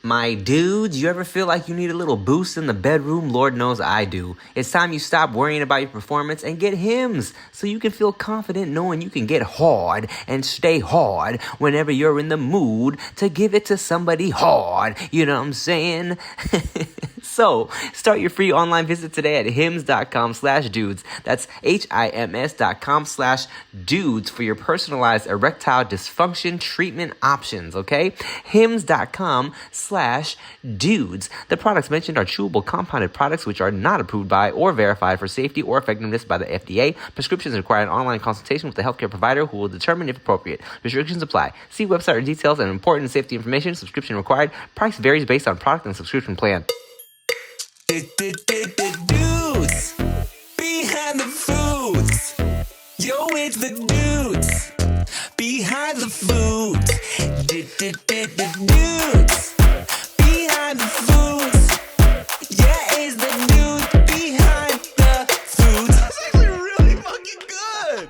My dudes, you ever feel like you need a little boost in the bedroom? Lord knows I do. It's time you stop worrying about your performance and get Hims so you can feel confident knowing you can get hard and stay hard whenever you're in the mood to give it to somebody hard. You know what I'm saying? So, start your free online visit today at hims.com/dudes. That's HIMS.com/dudes for your personalized erectile dysfunction treatment options, okay? hims.com/dudes. The products mentioned are chewable compounded products which are not approved by or verified for safety or effectiveness by the FDA. Prescriptions require an online consultation with a healthcare provider who will determine if appropriate. Restrictions apply. See website for details and important safety information. Subscription required. Price varies based on product and subscription plan. Dudes behind the foods. Yo, it's the dudes behind the foods. Dudes behind the foods. Yeah, it's the dudes behind the foods. That's actually really fucking good.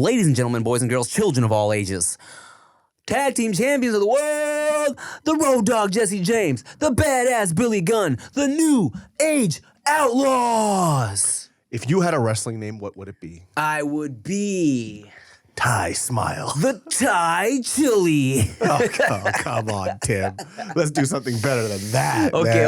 Ladies and gentlemen, boys and girls, children of all ages. Tag team champions of the world, the Road Dogg Jesse James, the badass Billy Gunn, the New Age Outlaws. If you had a wrestling name, what would it be? I would be Ty Smile. the Thai Chili. Oh, come on, Tim. Let's do something better than that, Okay.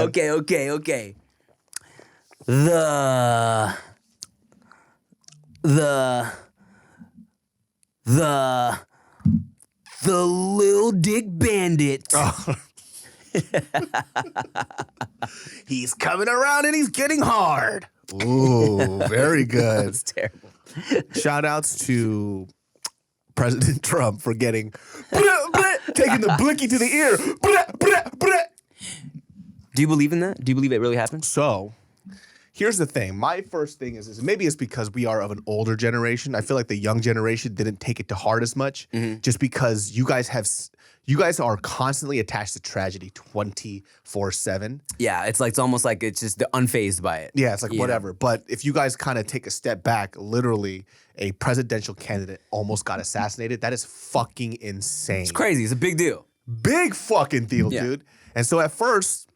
The Lil Dick Bandit. Oh. He's coming around and he's getting hard. Ooh, very good. That's terrible. Shout outs to President Trump for getting taking the blicky to the ear. Do you believe in that? Do you believe it really happened? So, here's the thing. My first thing is maybe it's because we are of an older generation. I feel like the young generation didn't take it to heart as much, just because you guys are constantly attached to tragedy 24/7. Yeah, it's almost like it's just unfazed by it. Yeah, it's like whatever. But if you guys kind of take a step back, literally a presidential candidate almost got assassinated. That is fucking insane. It's crazy. It's a big deal. Big fucking deal, dude. And so at first,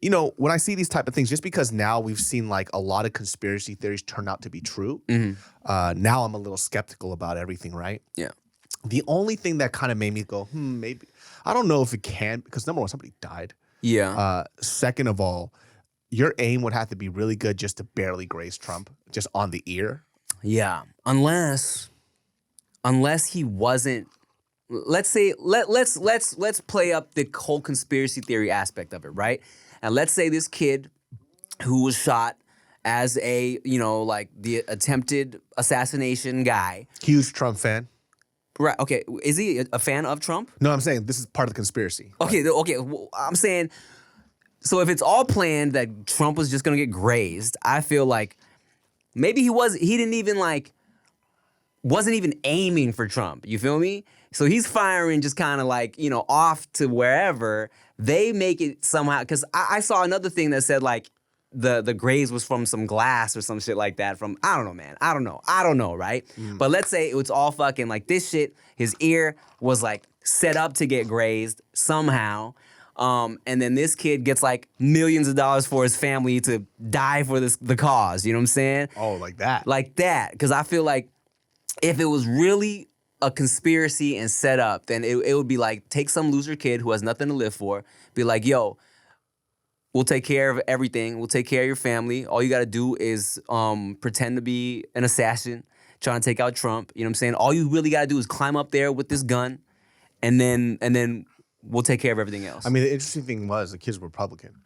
you know, when I see these type of things, just because now we've seen like a lot of conspiracy theories turn out to be true, now I'm a little skeptical about everything, right? Yeah. The only thing that kind of made me go, maybe, I don't know if it can, because number one, somebody died. Yeah. Second of all, your aim would have to be really good just to barely graze Trump, just on the ear. Yeah. Unless he wasn't. Let's say let's play up the whole conspiracy theory aspect of it, right? And let's say this kid who was shot as a, like the attempted assassination guy. Huge Trump fan. Right, okay. Is he a fan of Trump? No, I'm saying this is part of the conspiracy. Okay, well, I'm saying, so if it's all planned that Trump was just gonna get grazed, I feel like maybe he didn't even wasn't even aiming for Trump. You feel me? So he's firing just kind of like, off to wherever. They make it somehow, because I saw another thing that said like the graze was from some glass or some shit like that from, I don't know, man. I don't know, right? But let's say it was all fucking like this shit, his ear was like set up to get grazed somehow. And then this kid gets like millions of dollars for his family to die for the cause. You know what I'm saying? Oh, like that. Like that. Because I feel like if it was really a conspiracy and set up, then it would be like, take some loser kid who has nothing to live for, be like, yo, we'll take care of everything. We'll take care of your family. All you got to do is pretend to be an assassin trying to take out Trump. You know what I'm saying? All you really got to do is climb up there with this gun, and then we'll take care of everything else. I mean, the interesting thing was the kid's Republican.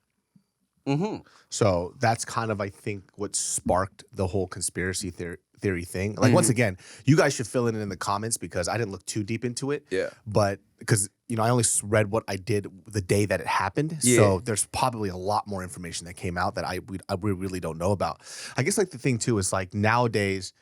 So that's kind of, I think, what sparked the whole conspiracy theory thing. Like, once again, you guys should fill it in the comments because I didn't look too deep into it. Yeah. But because, I only read what I did the day that it happened. Yeah. So there's probably a lot more information that came out that we really don't know about. I guess, like, the thing, too, is, like, nowadays,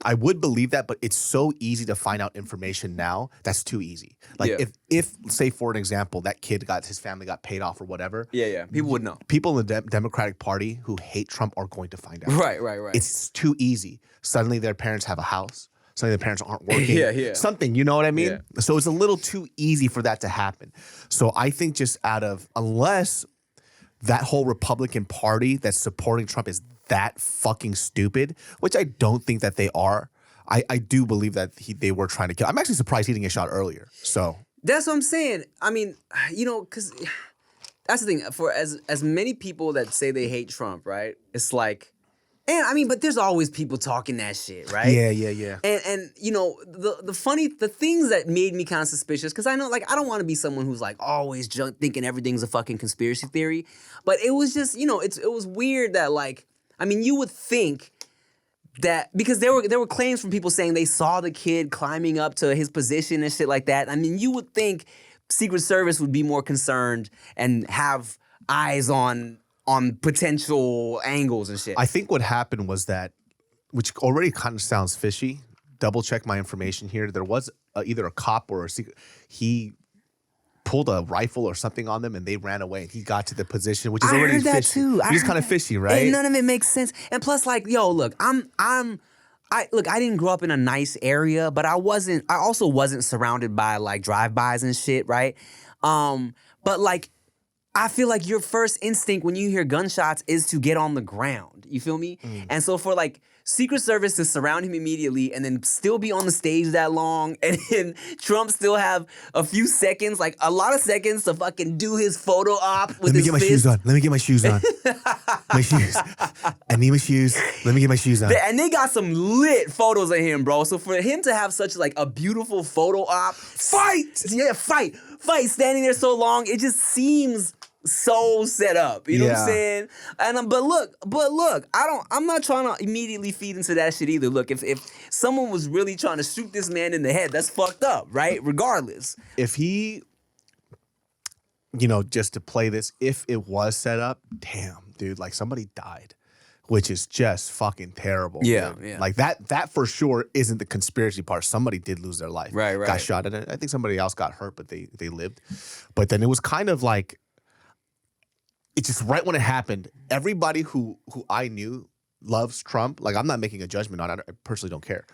I would believe that, but it's so easy to find out information now. That's too easy. Like, if say, for an example, that kid his family got paid off or whatever. Yeah. People would know. People in the Democratic Party who hate Trump are going to find out. Right. It's too easy. Suddenly their parents have a house. something the parents aren't working. Yeah. Something, you know what I mean? Yeah. So it's a little too easy for that to happen. So I think just unless that whole Republican Party that's supporting Trump is that fucking stupid, which I don't think that they are. I do believe that they were trying to kill. I'm actually surprised he didn't get shot earlier. So That's what I'm saying. I mean, because that's the thing. For as many people that say they hate Trump, right? It's like, and I mean, but there's always people talking that shit, right? Yeah. And the things that made me kind of suspicious, because I know, like, I don't want to be someone who's like always thinking everything's a fucking conspiracy theory, but it was just, it was weird that, like, I mean, you would think that, because there were claims from people saying they saw the kid climbing up to his position and shit like that. I mean, you would think Secret Service would be more concerned and have eyes on potential angles and shit. I think what happened was that, which already kind of sounds fishy. Double check my information here. There was either a cop or a secret. He pulled a rifle or something on them and they ran away and he got to the position, which is already heard that fishy. too. He's kind of fishy, right? And none of it makes sense. And plus, like, yo, look, I didn't grow up in a nice area, but I also wasn't surrounded by like drive-bys and shit, right? But like, I feel like your first instinct when you hear gunshots is to get on the ground. You feel me? And so for like Secret Service to surround him immediately and then still be on the stage that long, and then Trump still have a few seconds, like a lot of seconds to fucking do his photo op with his fist. Let me get my shoes on. My shoes. I need my shoes. Let me get my shoes on. And they got some lit photos of him, bro. So for him to have such like a beautiful photo op, fight, standing there so long, it just seems so set up. You know what I'm saying? And but look, I'm not trying to immediately feed into that shit either. Look, if someone was really trying to shoot this man in the head, that's fucked up, right? Regardless. If he, just to play this, if it was set up, damn, dude, like somebody died, which is just fucking terrible. Yeah, dude. yeah. Like that for sure isn't the conspiracy part. Somebody did lose their life. Right. Got shot in it. I think somebody else got hurt, but they lived. But then it was kind of like, it's just right when it happened, everybody who I knew loves Trump. Like, I'm not making a judgment on it. I personally don't care.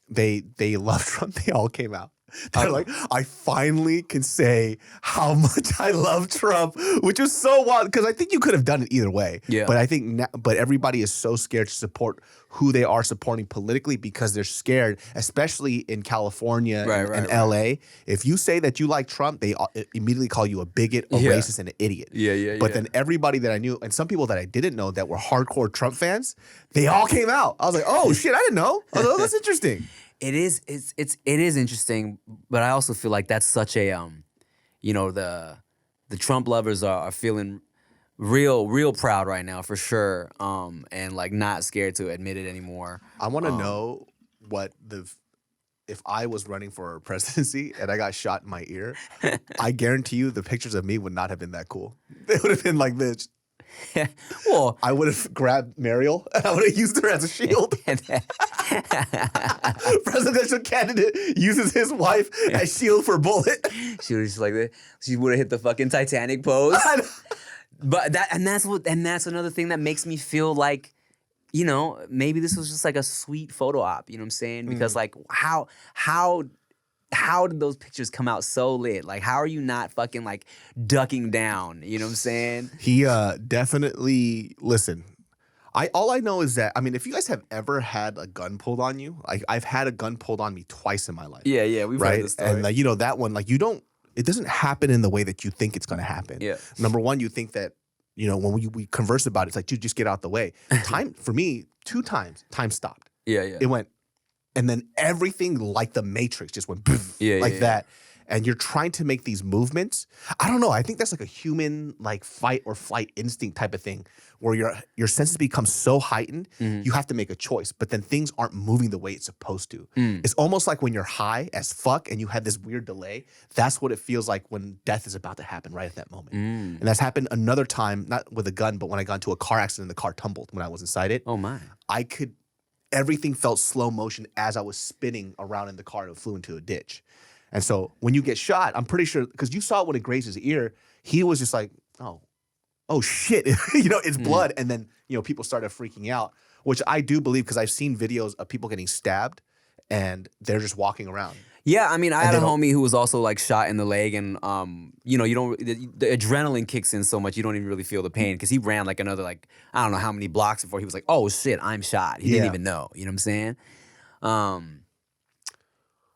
They love Trump. They all came out. They're like, I finally can say how much I love Trump, which was so wild because I think you could have done it either way. Yeah. But I think, but everybody is so scared to support who they are supporting politically because they're scared, especially in California and LA. If you say that you like Trump, they immediately call you a bigot, a racist, and an idiot. But then everybody that I knew, and some people that I didn't know that were hardcore Trump fans, they all came out. I was like, oh shit, I didn't know. I was like, oh, that's interesting. It is interesting, but I also feel like that's such a the Trump lovers are feeling real proud right now for sure, and like not scared to admit it anymore. I want to know what if I was running for presidency and I got shot in my ear, I guarantee you the pictures of me would not have been that cool. They would have been like this. Well, I would have grabbed Mariel and I would have used her as a shield. Presidential candidate uses his wife as shield for bullet. She was just like that. She would have hit the fucking Titanic pose. But that's another thing that makes me feel like, maybe this was just like a sweet photo op. You know what I'm saying? Because like how did those pictures come out so lit? Like, how are you not fucking like ducking down? You know what I'm saying? He definitely, listen, all I know is that, I mean, if you guys have ever had a gun pulled on you, like I've had a gun pulled on me twice in my life. Yeah, we've heard this story. And like, that one, like it doesn't happen in the way that you think it's going to happen. Yeah. Number one, you think that, when we converse about it, it's like, dude, just get out the way. Time, for me, 2 times, time stopped. Yeah. It went, and then everything like the Matrix just went that. And you're trying to make these movements. I don't know. I think that's like a human like fight or flight instinct type of thing where your senses become so heightened, you have to make a choice. But then things aren't moving the way it's supposed to. It's almost like when you're high as fuck and you had this weird delay. That's what it feels like when death is about to happen right at that moment. And that's happened another time, not with a gun, but when I got into a car accident, the car tumbled when I was inside it. Oh my. Everything felt slow motion as I was spinning around in the car and it flew into a ditch. And so when you get shot, I'm pretty sure, because you saw it when it grazed his ear, he was just like, oh shit, it's blood. And then, people started freaking out, which I do believe because I've seen videos of people getting stabbed and they're just walking around. Yeah, I mean, I had they a don't- homie who was also like shot in the leg, and you know, you don't the adrenaline kicks in so much you don't even really feel the pain because he ran like another like I don't know how many blocks before he was like, oh shit, I'm shot. He didn't Yeah. even know. You know what I'm saying?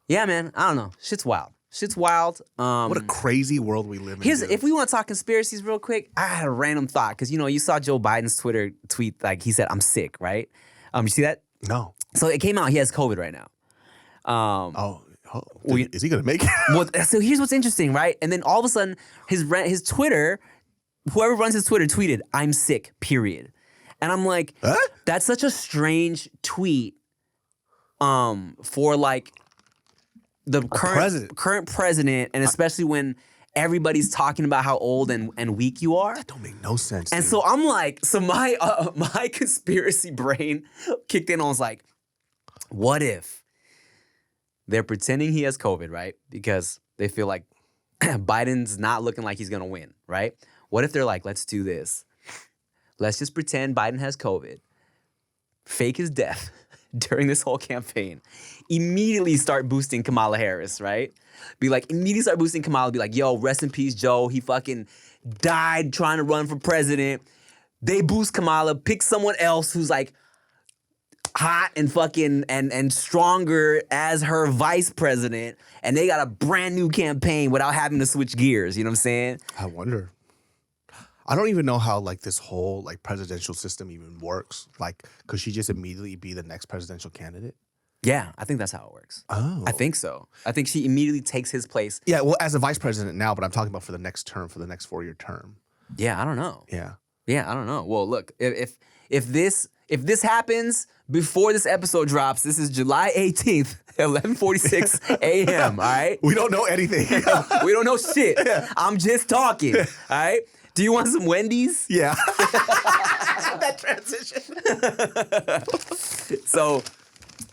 Yeah, man, I don't know. Shit's wild. Shit's wild. What a crazy world we live in. Here's dude. if we want to talk conspiracies real quick. I had a random thought because you know you saw Joe Biden's Twitter tweet like he said I'm sick, right? You see that? No. So it came out he has COVID right now. Is he gonna make it? Well, so here's what's interesting, right? And then all of a sudden, his Twitter, whoever runs his Twitter tweeted, "I'm sick." Period. And I'm like, Huh? that's such a strange tweet. For like the president. current president, and especially when everybody's talking about how old and weak you are. Don't make no sense. And dude. so I'm like, so my conspiracy brain kicked in and was like, what if they're pretending he has COVID, right? Because they feel like Biden's not looking like he's gonna win, right? What if they're like, let's do this. Let's just pretend Biden has COVID, fake his death during this whole campaign, immediately start boosting Kamala Harris, right? Be like, immediately start boosting Kamala, be like, yo, rest in peace, Joe. He fucking died trying to run for president. They boost Kamala, pick someone else who's like hot and fucking and stronger as her vice president, and they got a brand new campaign without having to switch gears. You know what I'm saying? I wonder. I don't even know how like this whole like presidential system even works. Like, could she just immediately be the next presidential candidate? Yeah, I think that's how it works. Oh. I think so. I think she immediately takes his place. Yeah, well, as a vice president now, but I'm talking about for the next term, for the next 4-year term. Yeah, I don't know. Yeah. Yeah, I don't know. Well, look, if this happens before this episode drops, this is July 18th, 11:46 a.m. All right, We don't know anything. we don't know shit. I'm just talking. All right. Do you want some Wendy's? Yeah. That transition. So,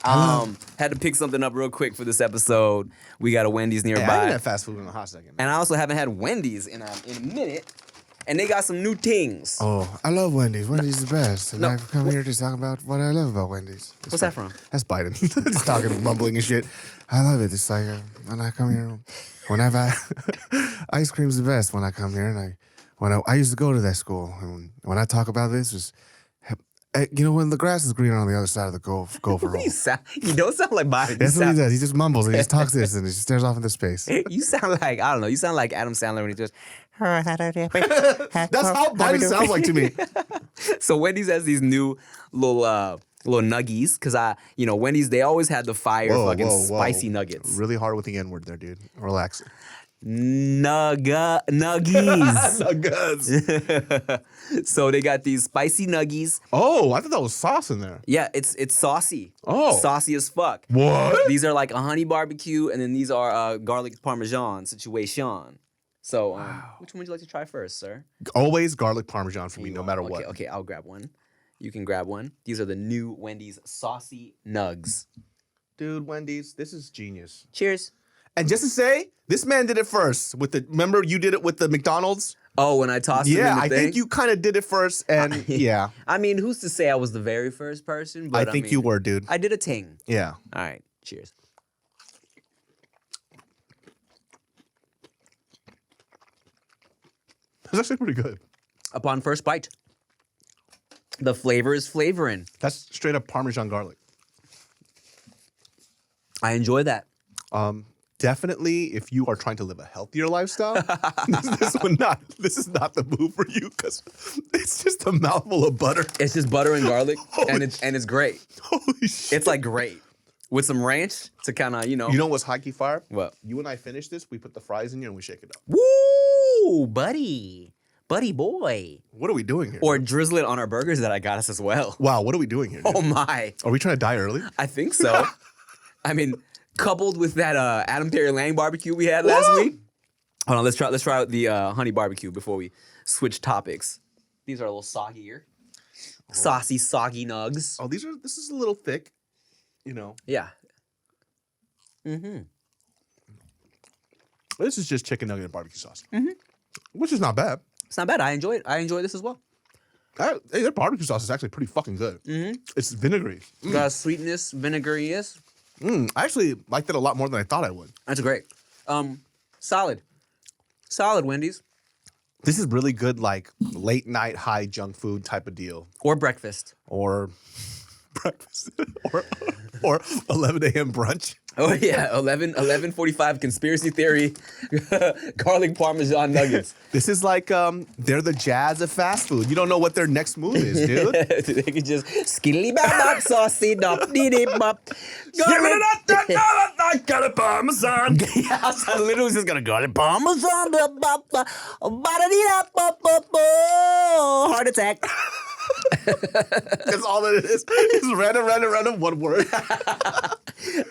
had to pick something up real quick for this episode. We got a Wendy's Hey, I nearby, haven't had fast food in a hot second. and I also haven't had Wendy's in a minute. And they got some new things. Oh, I love Wendy's. Wendy's is the best. And I've come here to talk about what I love about Wendy's. What's that from? That's Biden. Just talking, mumbling and shit. I love it. It's like when I come here, whenever ice cream's the best when I come here. And I used to go to that school. And when I talk about this, it's, you know, when the grass is greener on the other side of the gopher hole. You don't sound like Biden. That's what he does. He just mumbles and he just talks this and he just stares off into space. You sound like, I don't know, you sound like Adam Sandler when he just. That's how Biden sounds like to me. So Wendy's has these new little nuggies, because Wendy's, they always had the fire fucking spicy nuggets. Really hard with the N word there, dude. Relax. Nuggies. Nuggets. So they got these spicy nuggies. Oh, I thought that was sauce in there. Yeah, it's saucy. Oh. Saucy as fuck. What? These are like a honey barbecue, and then these are garlic parmesan situation. So, which one would you like to try first, sir? Always garlic parmesan for me, no matter Okay, what. okay, I'll grab one. You can grab one. These are the new Wendy's saucy nugs. Dude, Wendy's, this is genius. Cheers. And just to say, this man did it first. Remember you did it with the McDonald's? Oh, when I tossed it in the Yeah, I thing? think you kind of did it first, and yeah. I mean, who's to say I was the very first person? But I think mean, you were, dude. I did a ting. Yeah. All right, cheers. That's actually pretty good. Upon first bite, the flavor is flavoring. That's straight up Parmesan garlic. I enjoy that. Definitely, if you are trying to live a healthier lifestyle, this is not the move for you, because it's just a mouthful of butter. It's just butter and garlic, and Holy it's great. Holy shit. It's like great with some ranch to kind of You know what's high key fire? What? You and I finish this, we put the fries in here and we shake it up. Woo, buddy boy. What are we doing here? Or drizzle it on our burgers that I got us as well. Wow, what are we doing here? Dude? Oh my. Are we trying to die early? I think so. I mean, coupled with that Adam Perry Lang barbecue we had last week. Hold on, let's try out the honey barbecue before we switch topics. These are a little soggier. Saucy, soggy nugs. Oh, this is a little thick, you know. Yeah. Mm-hmm. This is just chicken nugget and barbecue sauce, which is not bad. It's not bad. I enjoy it. I enjoy this as well. Hey, their barbecue sauce is actually pretty fucking good. It's vinegary. Got a sweetness, vinegariness. I actually liked it a lot more than I thought I would. That's great. Solid. Solid Wendy's. This is really good, like late night high junk food type of deal, Or breakfast. or breakfast, or 11 a.m. brunch. Oh yeah, 11:45 conspiracy theory, garlic parmesan nuggets. This is like they're the Jazz of fast food. You don't know what their next move is, dude. They could just skilly bop bop saucy dop dee dee bop. Garlic parmesan. Yeah, I literally was just gonna garlic parmesan bop bop bop bada dee da bop bop bop. Heart attack. That's all that it is. It's random, one word.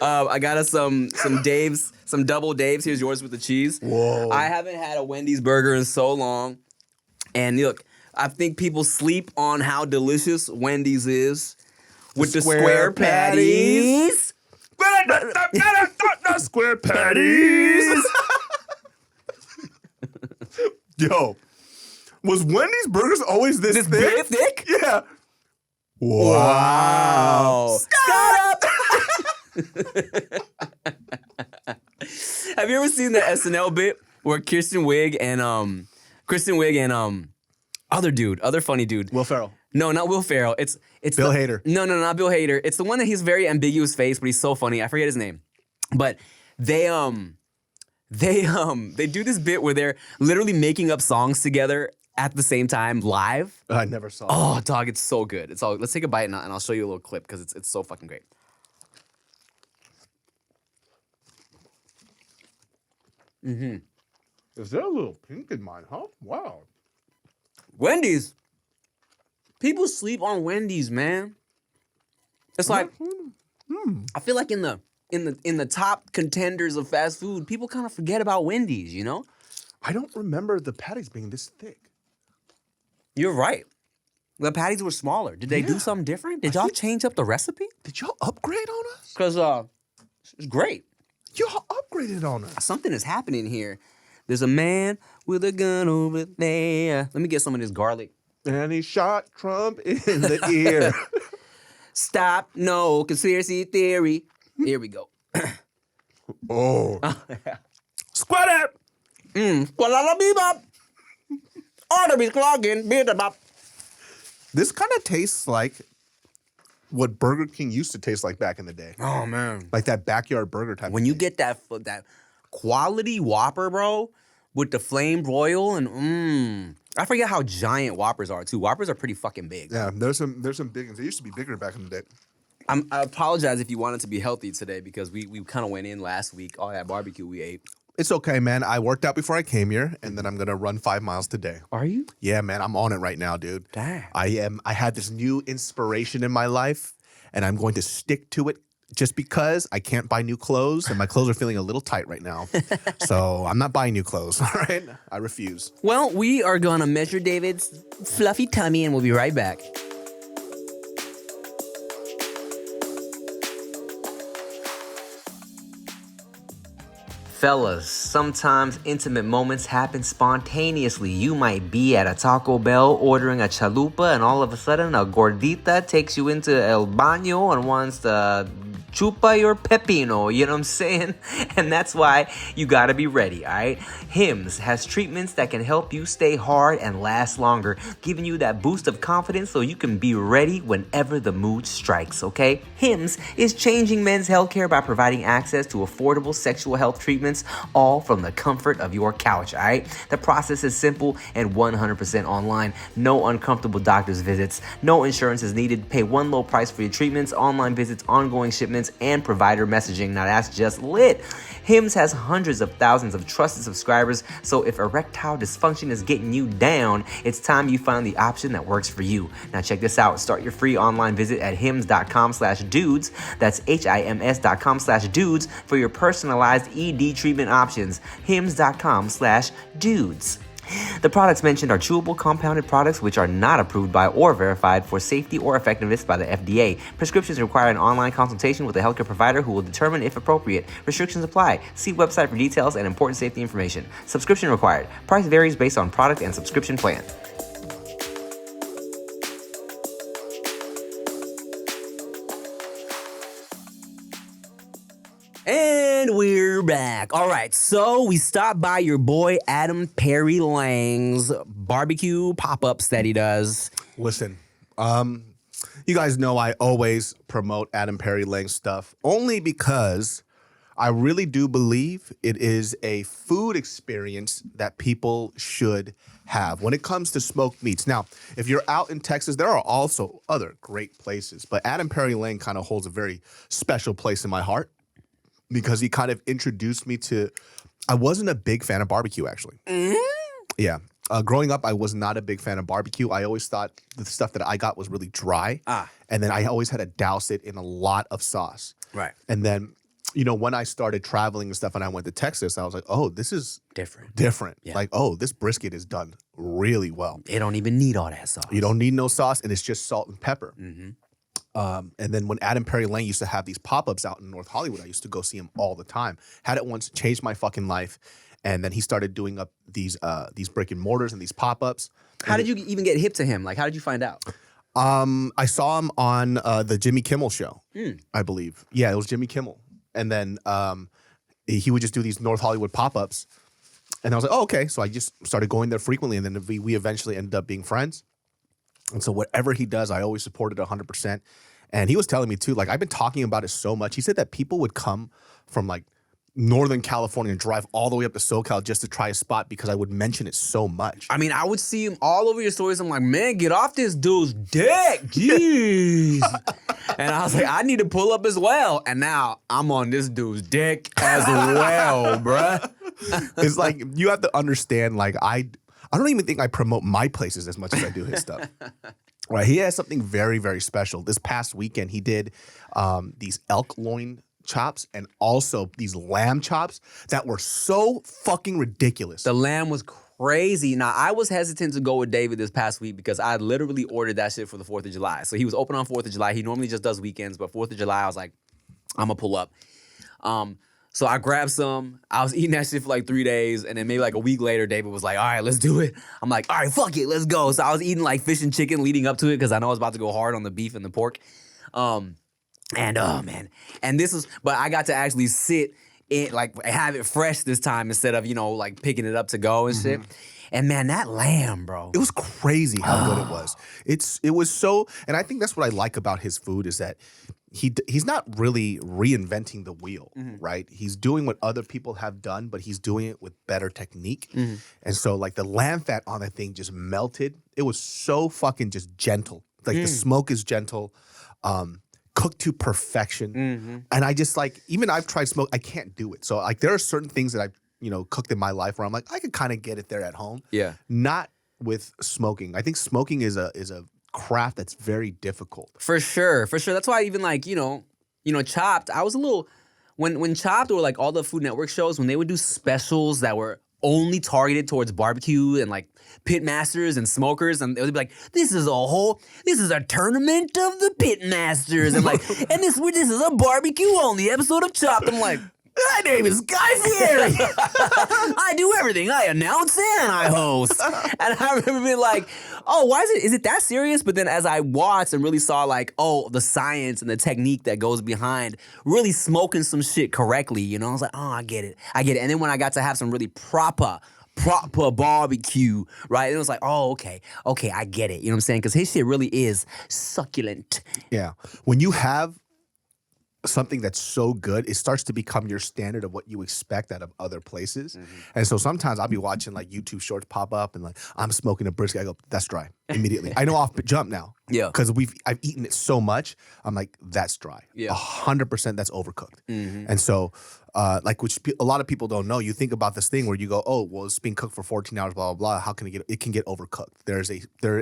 I got us some Dave's, some double Dave's. Here's yours with the cheese. Whoa. I haven't had a Wendy's burger in so long. And look, I think people sleep on how delicious Wendy's is with the square patties. Square patties. Yo, was Wendy's burgers always this thick? Thick? Yeah. Wow. Stop! Have you ever seen the SNL bit where Kristen Wiig and other funny dude. Will Ferrell. No, not Will Ferrell. It's Bill Hader. No, not Bill Hader. It's the one that he's very ambiguous face, but he's so funny. I forget his name. But they do this bit where they're literally making up songs together at the same time live. I never saw. Oh, dog, it's so good. Let's take a bite and I'll show you a little clip because it's so fucking great. Is there a little pink in mine, huh? Wow. Wendy's. People sleep on Wendy's, man. It's like I feel like in the top contenders of fast food, people kind of forget about Wendy's, you know? I don't remember the patties being this thick. You're right. The patties were smaller. Did they do something different? Did y'all change up the recipe? Did y'all upgrade on us? Because it's great. Y'all upgraded on us. Something is happening here. There's a man with a gun over there. Let me get some of this garlic. And he shot Trump in the ear. Stop. No conspiracy theory. Here we go. Oh. Squat it! Squalala bebop. Order be clogging. Bebop. This kind of tastes like what Burger King used to taste like back in the day. Oh, man. Like that backyard burger type When of you thing. get that quality Whopper, bro, with the flame broil and I forget how giant Whoppers are too. Whoppers are pretty fucking big. Yeah, there's some big ones. They used to be bigger back in the day. I apologize if you wanted to be healthy today because we kind of went in last week. All that barbecue we ate. It's okay, man. I worked out before I came here, and then I'm gonna run 5 miles today. Are you? Yeah, man, I'm on it right now, dude. Damn. I had this new inspiration in my life, and I'm going to stick to it just because I can't buy new clothes, and my clothes are feeling a little tight right now. So I'm not buying new clothes, all right? I refuse. Well, we are gonna measure David's fluffy tummy and we'll be right back. Fellas, sometimes intimate moments happen spontaneously. You might be at a Taco Bell ordering a chalupa and all of a sudden a gordita takes you into El Baño and wants to chupa your pepino, you know what I'm saying? And that's why you gotta be ready, all right? Hims has treatments that can help you stay hard and last longer, giving you that boost of confidence so you can be ready whenever the mood strikes, okay? Hims is changing men's healthcare by providing access to affordable sexual health treatments, all from the comfort of your couch, all right? The process is simple and 100% online. No uncomfortable doctor's visits. No insurance is needed. Pay one low price for your treatments, online visits, ongoing shipments, and provider messaging. Now that's just lit. Hims has hundreds of thousands of trusted subscribers, so if erectile dysfunction is getting you down, it's time you find the option that works for you. Now check this out. Start your free online visit at hims.com/dudes. That's HIMS.com/dudes for your personalized ED treatment options. hims.com/dudes. The products mentioned are chewable compounded products which are not approved by or verified for safety or effectiveness by the FDA. Prescriptions require an online consultation with a healthcare provider who will determine if appropriate. Restrictions apply. See website for details and important safety information. Subscription required. Price varies based on product and subscription plan. back. All right, so we stopped by your boy Adam Perry Lang's barbecue pop-ups that he does. Listen, you guys know I always promote Adam Perry Lang stuff only because I really do believe it is a food experience that people should have when it comes to smoked meats. Now, if you're out in Texas, there are also other great places, but Adam Perry Lang kind of holds a very special place in my heart because he kind of introduced me to, I wasn't a big fan of barbecue, actually. Yeah. Growing up, I was not a big fan of barbecue. I always thought the stuff that I got was really dry. And then I always had to douse it in a lot of sauce. Right. And then, you know, when I started traveling and stuff and I went to Texas, I was like, oh, this is different. Yeah. Like, oh, this brisket is done really well. It don't even need all that sauce. You don't need no sauce, and it's just salt and pepper. And then when Adam Perry Lang used to have these pop-ups out in North Hollywood, I used to go see him all the time. Had it once, changed my fucking life. And then he started doing up these brick and mortars and these pop-ups. How did you even get hip to him? Like, how did you find out? I saw him on the Jimmy Kimmel show, I believe. Yeah, it was Jimmy Kimmel. And then he would just do these North Hollywood pop-ups. And I was like, oh, okay. So I just started going there frequently. And then we eventually ended up being friends. And so whatever he does, I always support it 100%. And he was telling me too, like, I've been talking about it so much. He said that people would come from like Northern California and drive all the way up to SoCal just to try a spot because I would mention it so much. I mean, I would see him all over your stories. I'm like, man, get off this dude's dick. Jeez. And I was like, I need to pull up as well. And now I'm on this dude's dick as well, bruh. It's like, you have to understand, like, I don't even think I promote my places as much as I do his stuff. Right? He has something very, very special. This past weekend, he did these elk loin chops and also these lamb chops that were so fucking ridiculous. The lamb was crazy. Now, I was hesitant to go with David this past week because I literally ordered that shit for the 4th of July. So he was open on 4th of July. He normally just does weekends, but 4th of July, I was like, I'm gonna pull up. So I grabbed some. I was eating that shit for like 3 days, and then maybe like a week later, David was like, all right, let's do it. I'm like, all right, fuck it, let's go. So I was eating like fish and chicken leading up to it because I know I was about to go hard on the beef and the pork. And oh man, and this is, but I got to actually sit in, like, have it fresh this time instead of, you know, like picking it up to go and shit. And man, that lamb, bro. It was crazy how good it was. It was so, and I think that's what I like about his food is that he's not really reinventing the wheel, right? He's doing what other people have done, but he's doing it with better technique. And so like the lamb fat on that thing just melted. It was so fucking just gentle. Like the smoke is gentle. Cooked to perfection. And I just like, even I've tried smoke, I can't do it. So like there are certain things that I've, you know, cooked in my life where I'm like, I could kind of get it there at home. Yeah. Not with smoking. I think smoking is a craft that's very difficult. For sure. That's why even like, you know, Chopped, I was a little, when Chopped or like all the Food Network shows, when they would do specials that were only targeted towards barbecue and like pit masters and smokers, and they would be like, this is a tournament of the pit masters, and like, and this is a barbecue only episode of Chopped. I'm like, my name is Guy Fieri. I do everything. I announce and I host. And I remember being like, oh, why is it that serious? But then as I watched and really saw like, oh, the science and the technique that goes behind really smoking some shit correctly, you know, I was like, oh, I get it. And then when I got to have some really proper barbecue, right? It was like, oh, okay, I get it. You know what I'm saying? Because his shit really is succulent. Yeah. When you have something that's so good, it starts to become your standard of what you expect out of other places. And so sometimes I'll be watching like YouTube shorts pop up and like, I'm smoking a brisket. I go, that's dry immediately. I know off jump now. Yeah. Because I've eaten it so much. I'm like, that's dry. Yeah. 100% that's overcooked. And so like, which a lot of people don't know, you think about this thing where you go, oh, well, it's being cooked for 14 hours, blah, blah, blah. How can it can get overcooked? There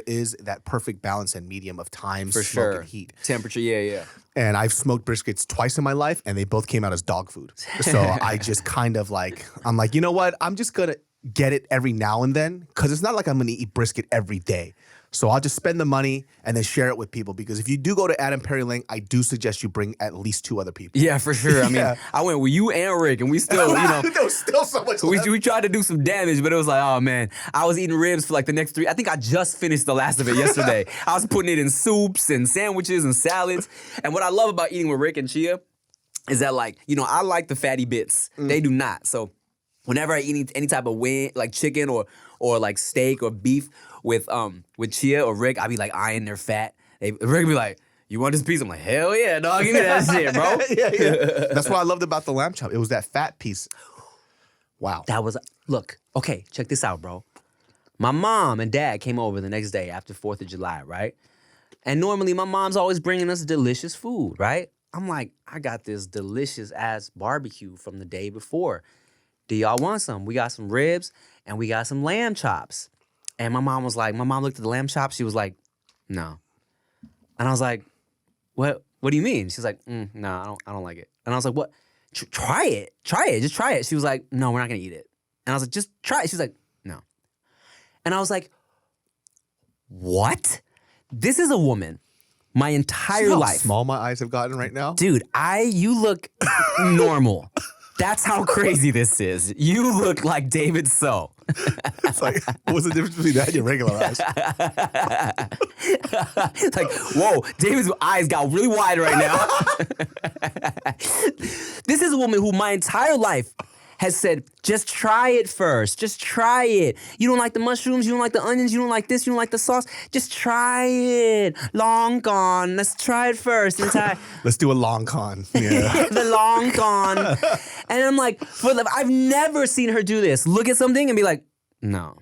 is that perfect balance and medium of time, for smoke, sure. and heat. Temperature, yeah. And I've smoked briskets twice in my life, and they both came out as dog food. So I just kind of like, I'm like, you know what? I'm just going to get it every now and then, because it's not like I'm going to eat brisket every day. So I'll just spend the money and then share it with people, because if you do go to Adam Perry Lang, I do suggest you bring at least 2 other people. Yeah, for sure. I mean, I went with you and Rick, and we still, you know. There was still so much left. We tried to do some damage, but it was like, oh, man. I was eating ribs for like the next 3. I think I just finished the last of it yesterday. I was putting it in soups and sandwiches and salads. And what I love about eating with Rick and Chia is that like, I like the fatty bits. They do not. So whenever I eat any type of wing, like chicken or like steak or beef with Chia or Rick, I be like eyeing their fat. Rick be like, you want this piece? I'm like, hell yeah, dog, give me that shit, bro. Yeah. That's what I loved about the lamb chop. It was that fat piece. Wow. Look, okay, check this out, bro. My mom and dad came over the next day after 4th of July, right? And normally my mom's always bringing us delicious food, right? I'm like, I got this delicious ass barbecue from the day before. Do y'all want some? We got some ribs and we got some lamb chops. And my mom looked at the lamb chops. She was like, no. And I was like, what do you mean? She's like, no, I don't like it. And I was like, what? Try it. Just try it. She was like, no, we're not gonna eat it. And I was like, just try it. She's like, no. And I was like, what? This is a woman my entire See how life. small my eyes have gotten right now? Dude, you look normal. That's how crazy this is. You look like David So. It's like, what's the difference between that and your regular eyes? It's like, whoa, David's eyes got really wide right now. This is a woman who my entire life has said, just try it first. Just try it. You don't like the mushrooms, you don't like the onions, you don't like this, you don't like the sauce. Just try it. Long gone. Let's try it first. Let's do a long con. Yeah. The long gone. And I'm like, I've never seen her do this. Look at something and be like, no.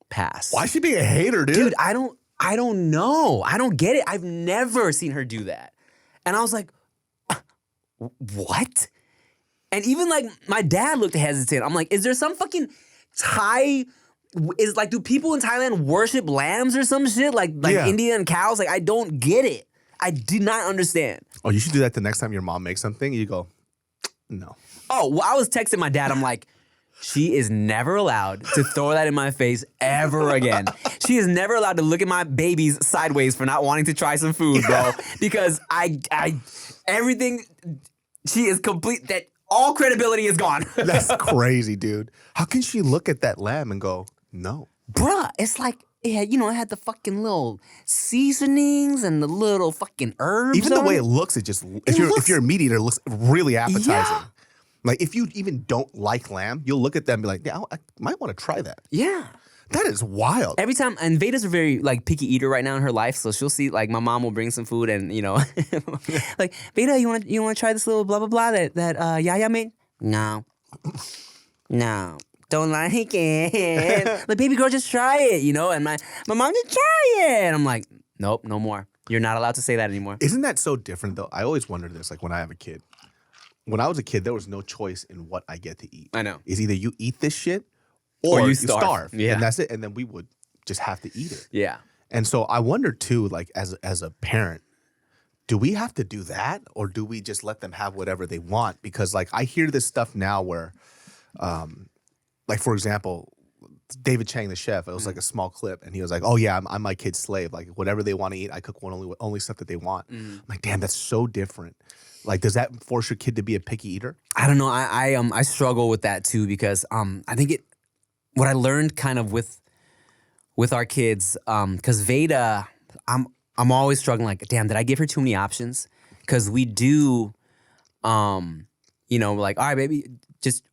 Pass. Why is she being a hater, dude? Dude, I don't know. I don't get it. I've never seen her do that. And I was like, what? And even like my dad looked hesitant. I'm like, is there some fucking Thai? Is like, do people in Thailand worship lambs or some shit? Like Yeah. Indian cows? Like, I don't get it. I did not understand. Oh, you should do that the next time your mom makes something. You go, no. Oh, well, I was texting my dad. I'm like, she is never allowed to throw that in my face ever again. She is never allowed to look at my babies sideways for not wanting to try some food, bro. Because everything, she is complete, that all credibility is gone. That's crazy, dude. How can she look at that lamb and go, no? Bruh, it's like, it had the fucking little seasonings and the little fucking herbs. Even the on way it. it looks, if you're a meat eater, it looks really appetizing. Yeah. Like if you even don't like lamb, you'll look at them and be like, yeah, I might want to try that. Yeah. That is wild. Every time, and Veyda's a very like picky eater right now in her life, so she'll see like my mom will bring some food and like, Veyda, you want to try this little blah blah blah that Yaya made? No, don't like it. Like, baby girl, just try it, and my mom just try it, and I'm like, nope, no more. You're not allowed to say that anymore. Isn't that so different though? I always wondered this, like when I have a kid. When I was a kid, there was no choice in what I get to eat. I know. It's either you eat this shit or you starve. Yeah. And that's it. And then we would just have to eat it. Yeah. And so I wonder too, like as a parent, do we have to do that or do we just let them have whatever they want? Because like I hear this stuff now where, like for example, David Chang, the chef, it was like a small clip and he was like, oh yeah, I'm my kid's slave. Like whatever they want to eat, I cook only stuff that they want. I'm like, damn, that's so different. Like, does that force your kid to be a picky eater? I don't know. I struggle with that too because I think what I learned kind of with our kids, because Veyda, I'm always struggling like, damn, did I give her too many options? Because we do, like, all right, baby, just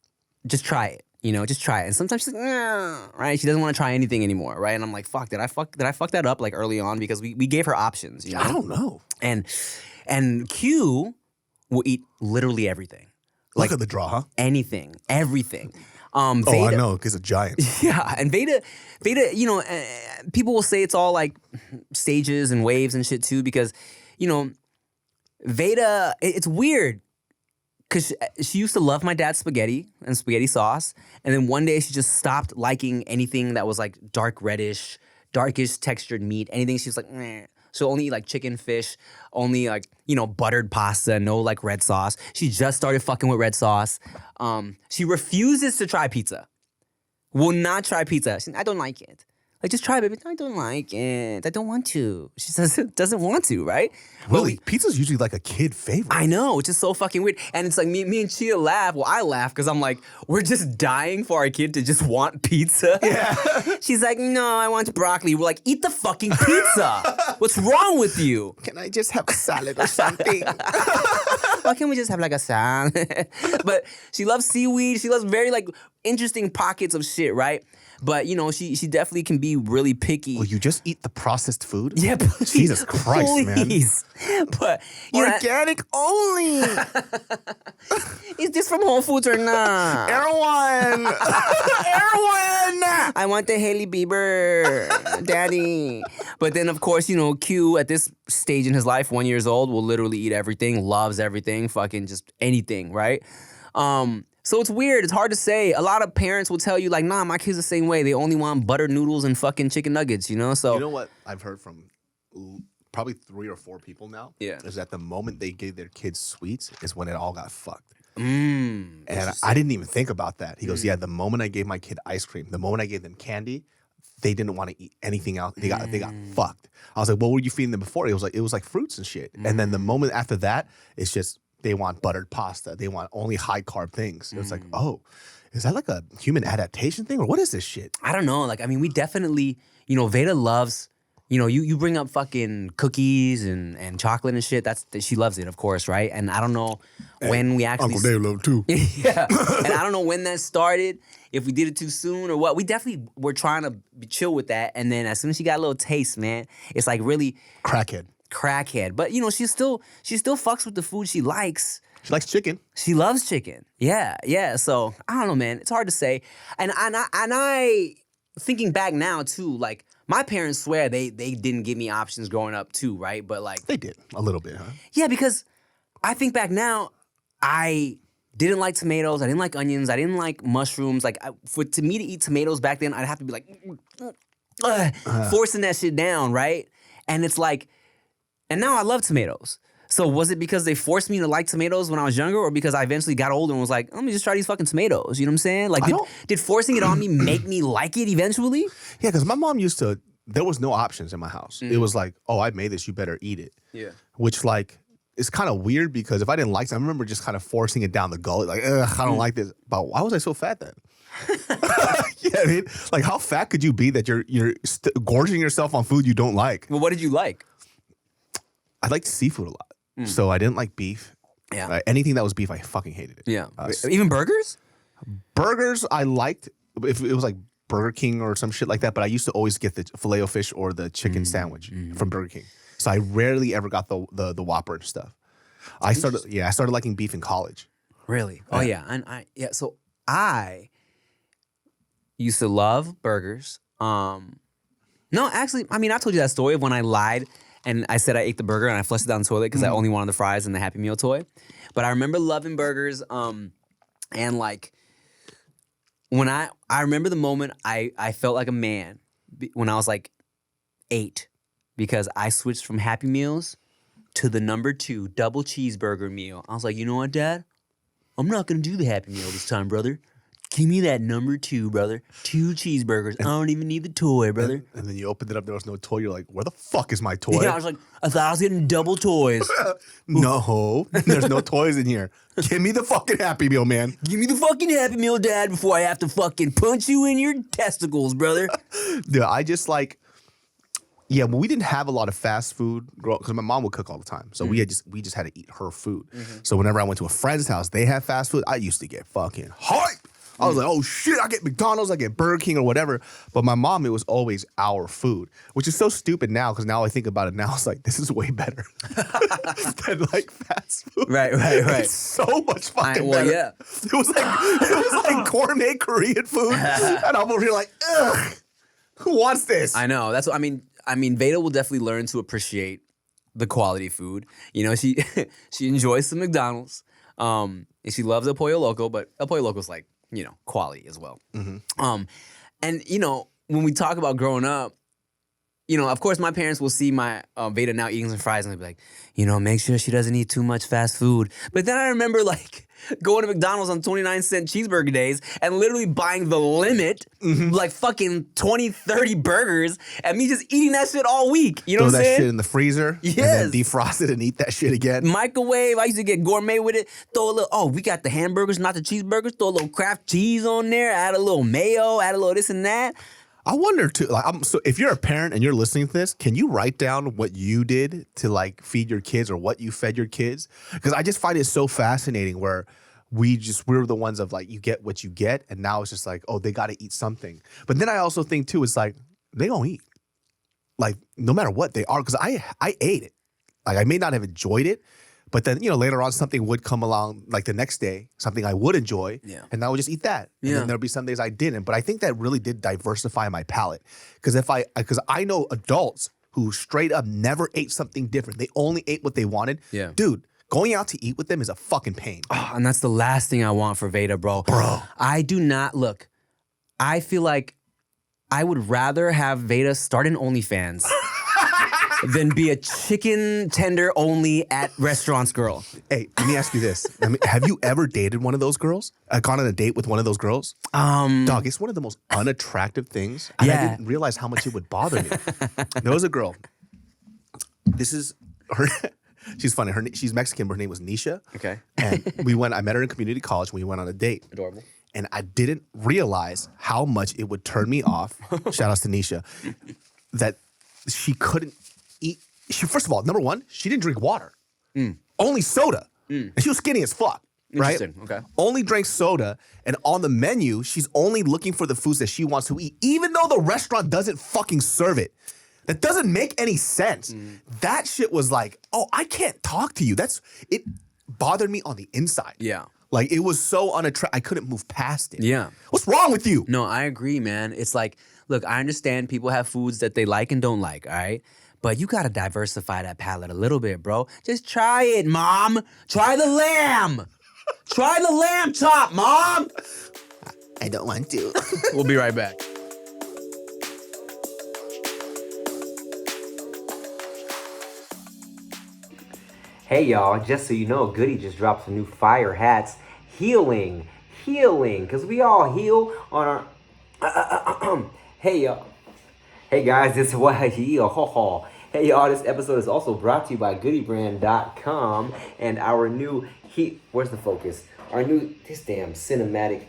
try it. Just try it. And sometimes she's like, nah, right? She doesn't want to try anything anymore, right? And I'm like, fuck, did I fuck that up like early on? Because we gave her options, I don't know. And Q will eat literally everything. Look at the draw, huh? Anything, everything. Veyda, I know, because a giant. Yeah, and Veyda, people will say it's all like stages and waves and shit too because, Veyda, it's weird because she used to love my dad's spaghetti and spaghetti sauce, and then one day she just stopped liking anything that was like darkish textured meat, anything she was like, meh. So only eat like chicken, fish, only like, buttered pasta, no like red sauce. She just started fucking with red sauce. She refuses to try pizza. Will not try pizza. I don't like it. Like, just try it, baby. I don't like it. I don't want to. She says doesn't want to, right? But Really, pizza's usually like a kid favorite. I know, which is so fucking weird. And it's like me and Chia laugh. Well, I laugh because I'm like, we're just dying for our kid to just want pizza. Yeah. She's like, no, I want broccoli. We're like, eat the fucking pizza. What's wrong with you? Can I just have a salad or something? Why can't we just have like a salad? But she loves seaweed. She loves very like interesting pockets of shit, right? But you know, she definitely can be really picky. Will you just eat the processed food? Yeah, please, Jesus Christ, please. But you know, Organic only. is this from Whole Foods or not? Erwan. Erwan. I want the Haley Bieber, daddy. But then, of course, you know, Q at this stage in his life, 1 year old, will literally eat everything, loves everything, fucking just anything, right? So it's weird. It's hard to say. A lot of parents will tell you, like, nah, my kid's the same way. They only want buttered noodles and fucking chicken nuggets, you know? So You know what I've heard from probably 3 or 4 people now? Yeah. Is that the moment they gave their kids sweets is when it all got fucked. Mm. And I didn't even think about that. He goes, yeah, the moment I gave my kid ice cream, the moment I gave them candy, they didn't want to eat anything else. They got fucked. I was like, what were you feeding them before? It was like fruits and shit. And then the moment after that, it's just they want buttered pasta. They want only high carb things. It's like, oh, is that like a human adaptation thing or what is this shit? I don't know. Like, I mean, we definitely, you know, Veyda loves, you know, you bring up fucking cookies and chocolate and shit. She loves it, of course, right? And I don't know when we actually... Uncle Dave love too. Yeah. And I don't know when that started, if we did it too soon or what. We definitely were trying to be chill with that. And then as soon as she got a little taste, man, it's like really... Crackhead. But, you know, she still fucks with the food she likes. She likes chicken. She loves chicken. Yeah. So, I don't know, man. It's hard to say. And I thinking back now, too, like, my parents swear they didn't give me options growing up, too, right? But, like... They did. A little bit, huh? Yeah, because I think back now, I didn't like tomatoes. I didn't like onions. I didn't like mushrooms. Like, to me to eat tomatoes back then, I'd have to be like... forcing that shit down, right? And it's like... And now I love tomatoes. So was it because they forced me to like tomatoes when I was younger or because I eventually got older and was like, let me just try these fucking tomatoes? You know what I'm saying? Like, did forcing it on me make me like it eventually? Yeah, because my mom used to, there was no options in my house. It was like, oh, I made this, you better eat it. Yeah. Which like, is kind of weird because if I didn't like it, I remember just kind of forcing it down the gullet. Like, ugh, I don't like this. But why was I so fat then? Yeah, I mean, like how fat could you be that you're gorging yourself on food you don't like? Well, what did you like? I liked seafood a lot. So I didn't like beef. Yeah. Anything that was beef, I fucking hated it. Yeah. Even burgers? Burgers, I liked if it was like Burger King or some shit like that, but I used to always get the Filet-O-Fish or the chicken sandwich from Burger King. So I rarely ever got the Whopper and stuff. I started liking beef in college. Really? Oh yeah. And so I used to love burgers. No, actually, I mean, I told you that story of when I lied and I said I ate the burger and I flushed it down the toilet because I only wanted the fries and the Happy Meal toy. But I remember loving burgers. And like when I remember the moment I felt like a man when I was like 8 because I switched from Happy Meals to the number 2 double cheeseburger meal. I was like, you know what, Dad? I'm not gonna do the Happy Meal this time, brother. Give me that number 2, brother. 2 cheeseburgers. I don't even need the toy, brother. And then you opened it up, there was no toy. You're like, where the fuck is my toy? Yeah, I was like, I thought I was getting double toys. No, there's no toys in here. Give me the fucking Happy Meal, man. Give me the fucking Happy Meal, Dad, before I have to fucking punch you in your testicles, brother. Dude, I just like, yeah, but we didn't have a lot of fast food because my mom would cook all the time. So we just had to eat her food. So whenever I went to a friend's house, they had fast food. I used to get fucking hype. I was like, oh shit, I get McDonald's, I get Burger King or whatever. But my mom, it was always our food, which is so stupid now because now I think about it now, it's like, this is way better than like fast food. Right. It's so much fucking better. Yeah. It was like gourmet Korean food. And I'm over here like, ugh, who wants this? I know. That's what I mean. Veyda will definitely learn to appreciate the quality food. You know, she enjoys some McDonald's. And she loves El Pollo Loco, but El Pollo Loco's like, you know, quality as well. And you know, when we talk about growing up, of course, my parents will see my Veyda now eating some fries and they'll be like, make sure she doesn't eat too much fast food. But then I remember like going to McDonald's on 29-cent cheeseburger days and literally buying the limit, like fucking 20, 30 burgers, and me just eating that shit all week. You know Throw what I'm that saying? shit in the freezer and then defrost it and eat that shit again. Microwave. I used to get gourmet with it. Throw a little, we got the hamburgers, not the cheeseburgers. Throw a little Kraft cheese on there. Add a little mayo. Add a little this and that. I wonder too, so if you're a parent and you're listening to this, can you write down what you did to like feed your kids or what you fed your kids? Because I just find it so fascinating where we're the ones of like, you get what you get. And now it's just like, oh, they got to eat something. But then I also think too, it's like, they don't eat. Like no matter what they are, because I ate it. Like I may not have enjoyed it, but then, later on something would come along like the next day, something I would enjoy, and I would just eat that. And then there'd be some days I didn't. But I think that really did diversify my palate. Because because I know adults who straight up never ate something different. They only ate what they wanted. Yeah. Dude, going out to eat with them is a fucking pain. Oh, and that's the last thing I want for Veyda, bro. I do not, look, I feel like I would rather have Veyda start an OnlyFans than be a chicken tender only at restaurants girl. Hey, let me ask you this. Have you ever dated one of those girls? Gone on a date with one of those girls? Dog, it's one of the most unattractive things. And I didn't realize how much it would bother me. There was a girl. This is her. She's funny. She's Mexican, but her name was Nisha. Okay. And I met her in community college when we went on a date. Adorable. And I didn't realize how much it would turn me off. Shout outs to Nisha. That she couldn't eat. First of all, number one, she didn't drink water. Only soda. And she was skinny as fuck. Right? Okay. Only drank soda. And on the menu, she's only looking for the foods that she wants to eat, even though the restaurant doesn't fucking serve it. That doesn't make any sense. That shit was like, oh, I can't talk to you. It bothered me on the inside. Yeah. Like it was so unattractive. I couldn't move past it. Yeah. What's wrong with you? No, I agree, man. It's like, look, I understand people have foods that they like and don't like, all right? But you gotta diversify that palate a little bit, bro. Just try it, Mom. Try the lamb. Try the lamb chop, Mom. I don't want to. We'll be right back. Hey y'all, just so you know, Goodie just dropped some new fire hats. Healing, because we all heal on our... Hey y'all. Hey guys, this is what I heal. Hey y'all, this episode is also brought to you by GoodieBrand.com and our new... Where's the focus? Our new... This damn cinematic...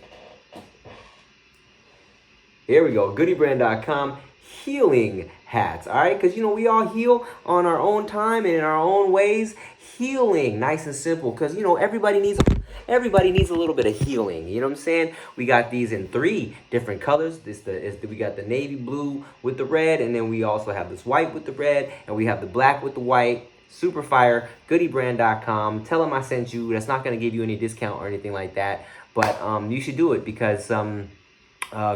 Here we go, GoodieBrand.com. Healing hats, all right? Because, we all heal on our own time and in our own ways. Healing, nice and simple, because, everybody needs a little bit of healing. You know what I'm saying? We got these in 3 different colors. We got the navy blue with the red, and then we also have this white with the red, and we have the black with the white. Super fire, GoodieBrand.com. Tell them I sent you. That's not going to give you any discount or anything like that, but you should do it because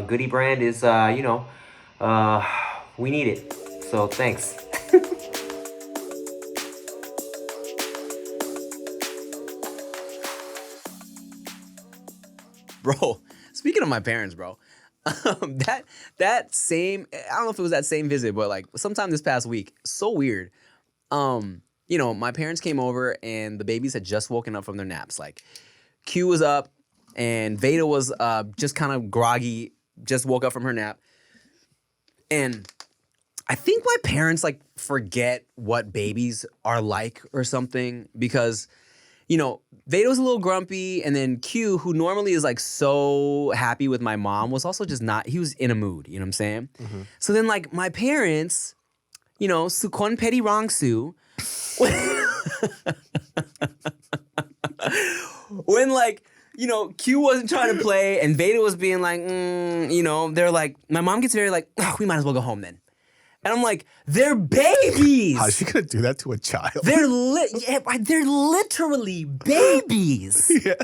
Goodie Brand is, we need it. So thanks. Bro, speaking of my parents, bro, that same, I don't know if it was that same visit, but like sometime this past week, so weird. My parents came over and the babies had just woken up from their naps. Like Q was up and Veyda was just kind of groggy, just woke up from her nap. And I think my parents like forget what babies are like or something because, Veyda was a little grumpy, and then Q, who normally is like so happy with my mom, was also just not, he was in a mood, you know what I'm saying? So then like my parents, Sukon Chantarangsu, when like, Q wasn't trying to play and Veyda was being like, they're like, my mom gets very like, oh, we might as well go home then. And I'm like, they're babies. How's she gonna do that to a child? They're literally babies. Yeah,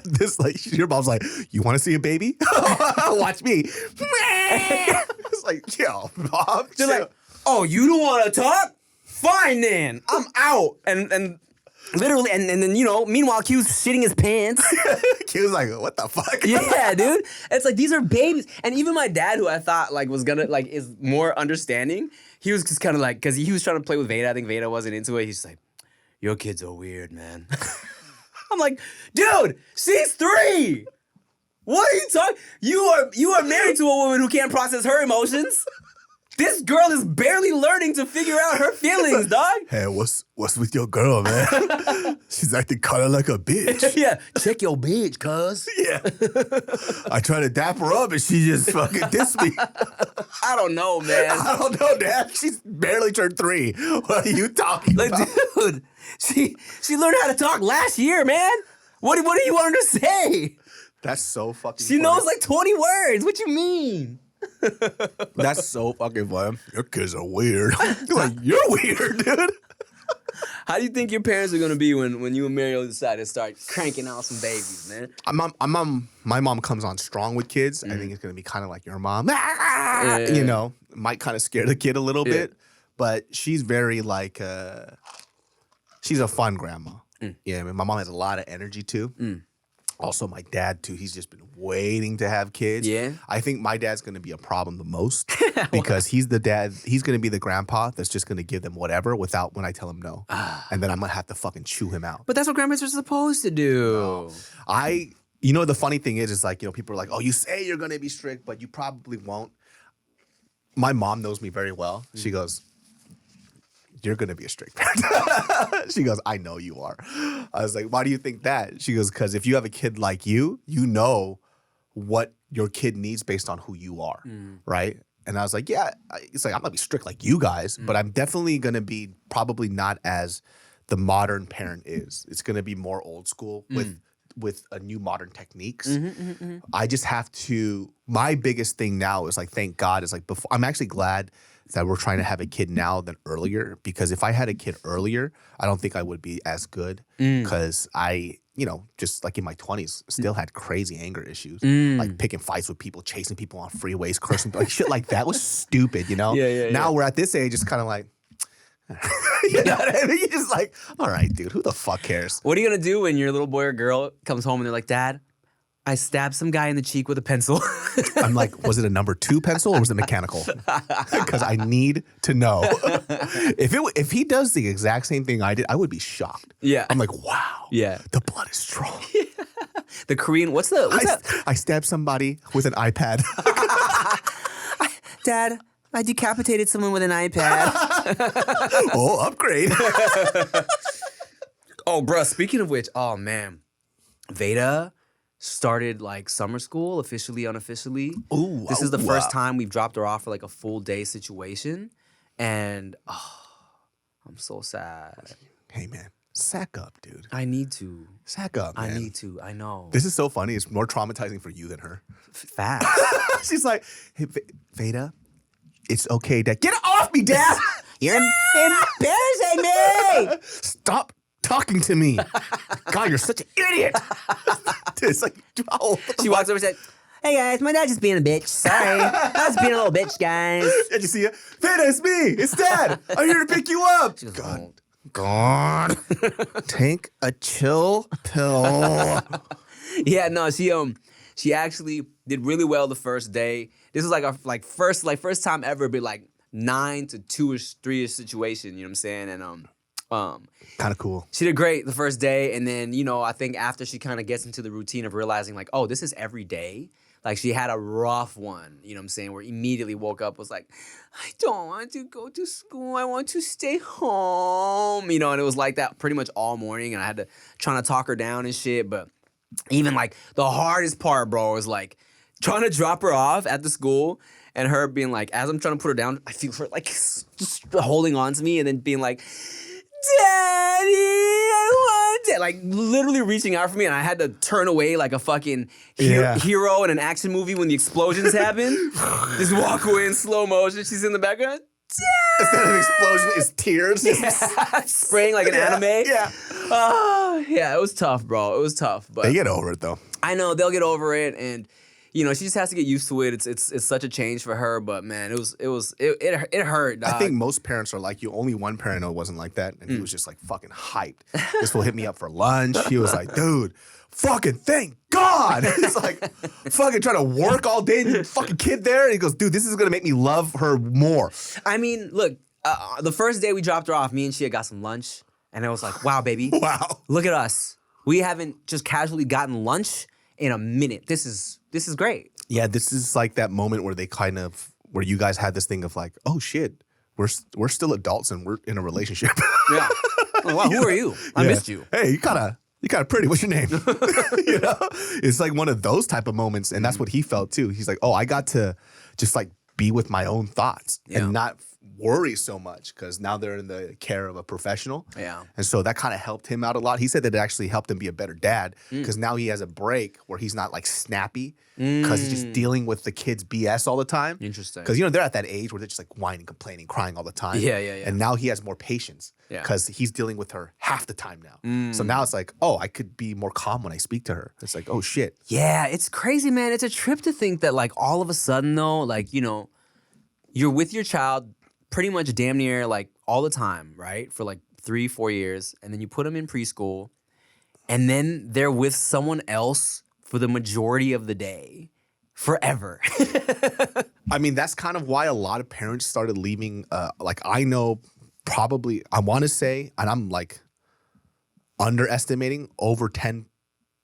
your mom's like, you want to see a baby? Watch me. It's like, yo, mom. They're like, oh, you don't want to talk? Fine then, I'm out. And Literally, and then, meanwhile, Q's shitting his pants. He was like, what the fuck? Yeah, dude. It's like, these are babies. And even my dad, who I thought, was gonna, is more understanding, he was just kind of because he was trying to play with Veyda. I think Veyda wasn't into it. He's just like, your kids are weird, man. I'm like, dude, she's 3. What are you talking? You are married to a woman who can't process her emotions. This girl is barely learning to figure out her feelings, dog. Hey, what's with your girl, man? She's acting kind of like a bitch. Yeah, check your bitch, cuz. Yeah. I tried to dap her up and she just fucking dissed me. I don't know, man. I don't know, Dad. She's barely turned 3. What are you talking about? Dude, she learned how to talk last year, man. What do you want her to say? That's so fucking She funny. knows 20 words. What you mean? That's so fucking funny. Your kids are weird. You're weird, dude. How do you think your parents are gonna be when you and Mario decide to start cranking out some babies, man? My mom comes on strong with kids. I think it's gonna be kind of like your mom. Yeah. Might kind of scare the kid a little bit, but she's very she's a fun grandma. Yeah, I mean, my mom has a lot of energy too. Also, my dad too. He's just been waiting to have kids. Yeah. I think my dad's gonna be a problem the most because he's the dad. He's gonna be the grandpa that's just gonna give them whatever without when I tell him no, and then I'm gonna have to fucking chew him out. But that's what grandparents are supposed to do. The funny thing is people are like, oh, you say you're gonna be strict, but you probably won't. My mom knows me very well. She goes, you're gonna be a strict parent. She goes, I know you are. I was like, why do you think that? She goes, because if you have a kid like you know what your kid needs based on who you are, right? And I was like, yeah, it's like, I'm gonna be strict like you guys, but I'm definitely gonna be probably not as the modern parent is. It's gonna be more old school with a new modern techniques. I just have to, my biggest thing now is thank God, is before, I'm actually glad that we're trying to have a kid now than earlier, because if I had a kid earlier, I don't think I would be as good, because I, just in my 20s, still had crazy anger issues, picking fights with people, chasing people on freeways, cursing, shit like that was stupid, Yeah. Now we're at this age, it's kind of you know what I mean? You're just all right, dude, who the fuck cares? What are you gonna do when your little boy or girl comes home and they're like, Dad, I stabbed some guy in the cheek with a pencil? I'm like, was it a number 2 pencil or was it mechanical? Because I need to know. If he does the exact same thing I did, I would be shocked. Yeah. I'm like, wow. Yeah. The blood is strong. The Korean, what's that? I stabbed somebody with an iPad. Dad, I decapitated someone with an iPad. Oh, upgrade. Oh, bruh, speaking of which, oh man, Veyda started summer school officially, unofficially. Ooh, this is the wow. first time we've dropped her off for a full day situation, and I'm so sad. Hey man, sack up, dude. I need to. Sack up, man. I need to. I know. This is so funny. It's more traumatizing for you than her. Fast. She's like, hey, Veyda, it's okay, Dad. Get off me, Dad! You're embarrassing me. Stop talking to me. God, you're such an idiot. It's oh. She walks over and says, "Hey guys, my dad's just being a bitch. Sorry, I was being a little bitch, guys." Did you see it? Veyda, it's me. It's Dad. I'm here to pick you up. God. Take a chill pill. Yeah, no, she actually did really well the first day. This was our first time ever, but 9 to 2-ish, 3-ish situation. You know what I'm saying? And Kind of cool. she did great the first day, and then I think after she kind of gets into the routine of realizing oh, this is every day. She had a rough one, you know what I'm saying, where immediately woke up, was like, I don't want to go to school. I want to stay home, and it was like that pretty much all morning, and I had to try to talk her down and shit. But even the hardest part, bro, was trying to drop her off at the school and her being as I'm trying to put her down, I feel her just holding on to me and then being Daddy, I want it. Literally reaching out for me, and I had to turn away like a fucking hero in an action movie when the explosions happen. Just walk away in slow motion. She's in the background. Instead of an explosion, it's tears. Yeah. Spraying like an anime. Yeah. Yeah, it was tough, bro. It was tough. But They get over it, though. I know they'll get over it, and you know, she just has to get used to it. It's such a change for her, but man, it hurt, dog. I think most parents are like you. Only one parent wasn't like that, and he was just like fucking hyped. This will hit me up for lunch. He was like, dude, fucking thank God. It's like fucking trying to work all day and the fucking kid there. And he goes, dude, this is gonna make me love her more. I mean, look, the first day we dropped her off, me and Shia got some lunch, and it was like, wow, baby, Wow. look at us. We haven't just casually gotten lunch in a minute. This is great. Yeah, this is like that moment where where you guys had this thing of like, oh shit, we're still adults and we're in a relationship. Yeah. Oh, wow, who are you? I Yeah. missed you. Hey, you kind of pretty. What's your name? You know, it's like one of those type of moments, and that's what he felt too. He's like, oh, I got to just like be with my own thoughts and not worry so much because now they're in the care of a professional. Yeah. And so that kind of helped him out a lot. He said that it actually helped him be a better dad because now he has a break where he's not like snappy because he's just dealing with the kids' BS all the time. Interesting. Because, you know, they're at that age where they're just like whining, complaining, crying all the time. Yeah. And now he has more patience because he's dealing with her half the time now. So now it's like, oh, I could be more calm when I speak to her. It's like, oh, shit. Yeah, it's crazy, man. It's a trip to think that like all of a sudden though, like, you know, you're with your child pretty much damn near like all the time, right? For like 3-4 years. And then you put them in preschool. And then they're with someone else for the majority of the day. Forever. I mean, that's kind of why a lot of parents started leaving. Like, I know probably, I want to say, and I'm like underestimating, over 10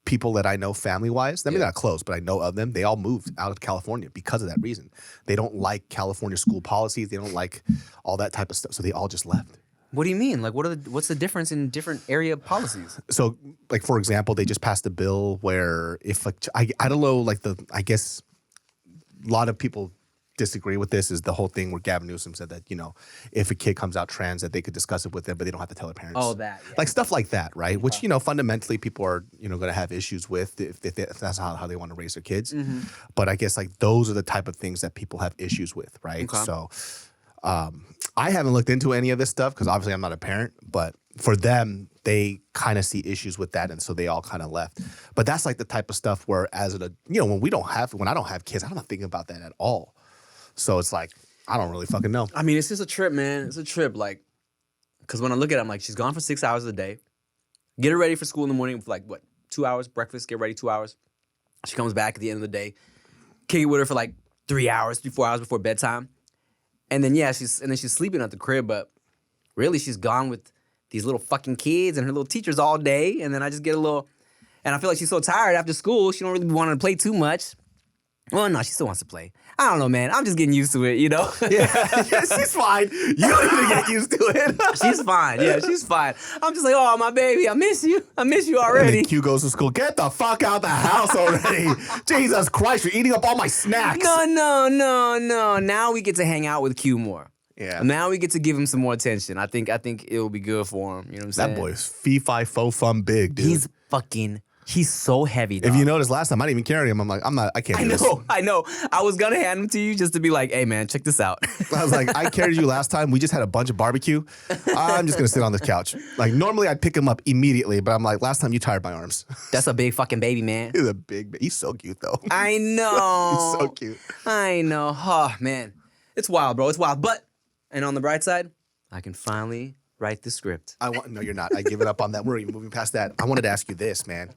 people that I know family-wise. I mean, they're not close, but I know of them. They all moved out of California because of that reason. They don't like California school policies. They don't like all that type of stuff. So they all just left. What do you mean? Like, what's the difference in different area policies? So, like, for example, they just passed a bill where if, like, I don't know, like, I guess a lot of people disagree with this is the whole thing where Gavin Newsom said that, you know, if a kid comes out trans, that they could discuss it with them, but they don't have to tell their parents. Oh, that. Yeah. Like stuff like that, right? Which, you know, fundamentally people are, you know, going to have issues with if that's how they want to raise their kids. But I guess like those are the type of things that people have issues with, right? Okay. So I haven't looked into any of this stuff because obviously I'm not a parent, but for them, they kind of see issues with that, and so they all kind of left. But that's like the type of stuff where you know, when I don't have kids, I'm not thinking about that at all. So it's like, I don't really fucking know. I mean, it's just a trip, man. It's a trip. Like, because when I look at it, I'm like, she's gone for 6 hours a day. Get her ready for school in the morning for like, 2 hours? Breakfast, get ready 2 hours. She comes back at the end of the day. Kick it with her for like 3 hours, 4 hours before bedtime. And then, she's sleeping at the crib, but really she's gone with these little fucking kids and her little teachers all day. And then I just get and I feel like she's so tired after school, she don't really want to play too much. Well, no, she still wants to play. I don't know, man. I'm just getting used to it, you know? Yeah, she's fine. You don't need to get used to it. She's fine. Yeah, she's fine. I'm just like, oh, my baby, I miss you. I miss you already. And then Q goes to school. Get the fuck out the house already. Jesus Christ, you're eating up all my snacks. No. Now we get to hang out with Q more. Yeah. Now we get to give him some more attention. I think it will be good for him. You know what I'm saying? That boy is fee-fi fo fum big, dude. He's so heavy, dog. If you noticed last time, I didn't even carry him. I'm like, I can't do this. I know. I was gonna hand him to you just to be like, hey man, check this out. I was like, I carried you last time. We just had a bunch of barbecue. I'm just gonna sit on this couch. Like normally I'd pick him up immediately, but I'm like, last time you tired my arms. That's a big fucking baby, man. He's a big, he's so cute though. I know. He's so cute. I know. Oh man, it's wild, bro. It's wild. And on the bright side, I can finally write the script. No, you're not. I give it up on that. We're even moving past that. I wanted to ask you this, man.